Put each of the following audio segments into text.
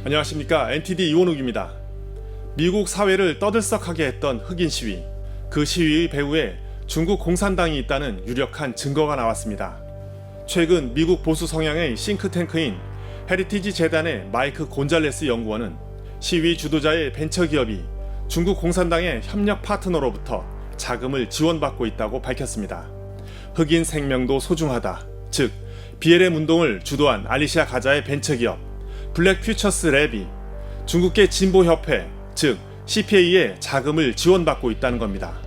안녕하십니까, NTD 이원욱입니다. 미국 사회를 떠들썩하게 했던 흑인 시위, 그 시위의 배후에 중국 공산당이 있다는 유력한 증거가 나왔습니다. 최근 미국 보수 성향의 싱크탱크인 헤리티지 재단의 마이크 곤잘레스 연구원은 시위 주도자의 벤처기업이 중국 공산당의 협력 파트너로부터 자금을 지원받고 있다고 밝혔습니다. 흑인 생명도 소중하다, 즉 BLM 운동을 주도한 알리시아 가자의 벤처기업 블랙 퓨처스 랩이 중국계 진보협회, 즉 CPA에 자금을 지원받고 있다는 겁니다.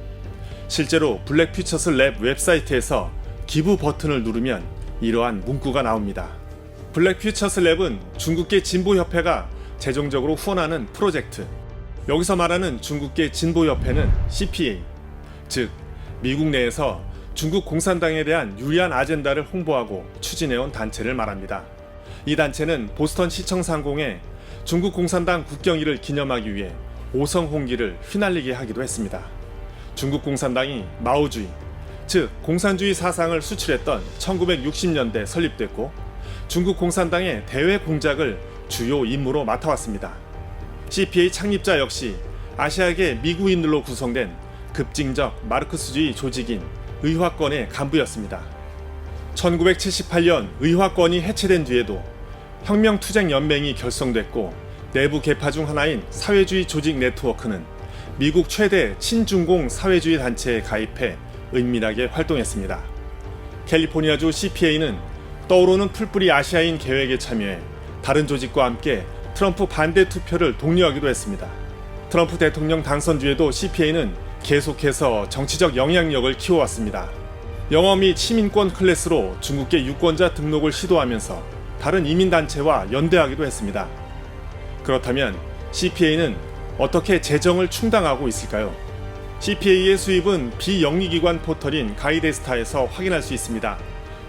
실제로 블랙 퓨처스 랩 웹사이트에서 기부 버튼을 누르면 이러한 문구가 나옵니다. 블랙 퓨처스 랩은 중국계 진보협회가 재정적으로 후원하는 프로젝트. 여기서 말하는 중국계 진보협회는 CPA, 즉 미국 내에서 중국 공산당에 대한 유리한 아젠다를 홍보하고 추진해온 단체를 말합니다. 이 단체는 보스턴 시청 상공에 중국 공산당 국경일을 기념하기 위해 오성 홍기를 휘날리게 하기도 했습니다. 중국 공산당이 마오주의, 즉 공산주의 사상을 수출했던 1960년대 설립됐고 중국 공산당의 대외 공작을 주요 임무로 맡아왔습니다. CPA 창립자 역시 아시아계 미국인들로 구성된 급진적 마르크스주의 조직인 의화권의 간부였습니다. 1978년 의화권이 해체된 뒤에도 혁명투쟁연맹이 결성됐고 내부 계파 중 하나인 사회주의 조직 네트워크는 미국 최대 친중공 사회주의 단체에 가입해 은밀하게 활동했습니다. 캘리포니아주 CPA는 떠오르는 풀뿌리 아시아인 계획에 참여해 다른 조직과 함께 트럼프 반대 투표를 독려하기도 했습니다. 트럼프 대통령 당선 뒤에도 CPA는 계속해서 정치적 영향력을 키워왔습니다. 영어 및 시민권 클래스로 중국계 유권자 등록을 시도하면서 다른 이민단체와 연대하기도 했습니다. 그렇다면 CPA는 어떻게 재정을 충당하고 있을까요? CPA의 수입은 비영리기관 포털인 가이데스타에서 확인할 수 있습니다.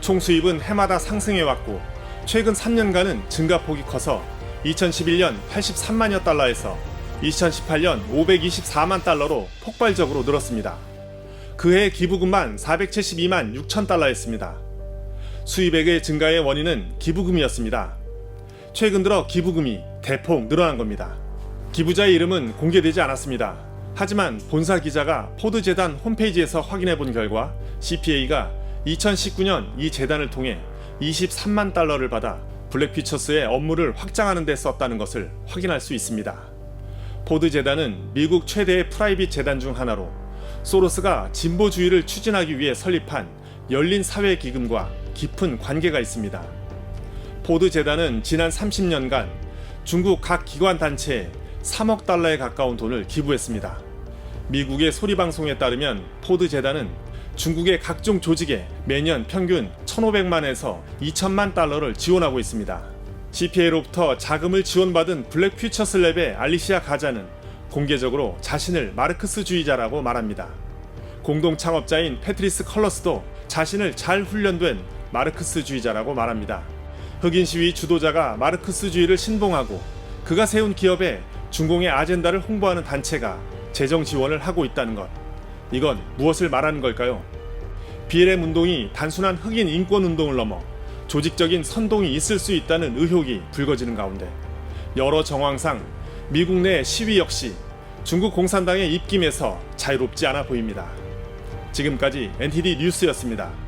총 수입은 해마다 상승해왔고 최근 3년간은 증가폭이 커서 2011년 83만여 달러에서 2018년 524만 달러로 폭발적으로 늘었습니다. 그해 기부금만 472만 6천 달러였습니다. 수입액의 증가의 원인은 기부금이었습니다. 최근 들어 기부금이 대폭 늘어난 겁니다. 기부자의 이름은 공개되지 않았습니다. 하지만 본사 기자가 포드 재단 홈페이지에서 확인해 본 결과 CPA가 2019년 이 재단을 통해 23만 달러를 받아 블랙 퓨처스의 업무를 확장하는 데 썼다는 것을 확인할 수 있습니다. 포드 재단은 미국 최대의 프라이빗 재단 중 하나로 소로스가 진보주의를 추진하기 위해 설립한 열린 사회 기금과 깊은 관계가 있습니다. 포드 재단은 지난 30년간 중국 각 기관 단체에 3억 달러에 가까운 돈을 기부했습니다. 미국의 소리방송에 따르면 포드 재단은 중국의 각종 조직에 매년 평균 1,500만에서 2,000만 달러를 지원하고 있습니다. CPA로부터 자금을 지원받은 블랙 퓨처스 랩의 알리시아 가자는 공개적으로 자신을 마르크스주의자라고 말합니다. 공동 창업자인 패트리스 컬러스도 자신을 잘 훈련된 마르크스주의자라고 말합니다. 흑인 시위 주도자가 마르크스주의를 신봉하고 그가 세운 기업에 중공의 아젠다를 홍보하는 단체가 재정 지원을 하고 있다는 것. 이건 무엇을 말하는 걸까요? BLM 운동이 단순한 흑인 인권 운동을 넘어 조직적인 선동이 있을 수 있다는 의혹이 불거지는 가운데 여러 정황상 미국 내 시위 역시 중국 공산당의 입김에서 자유롭지 않아 보입니다. 지금까지 NTD 뉴스였습니다.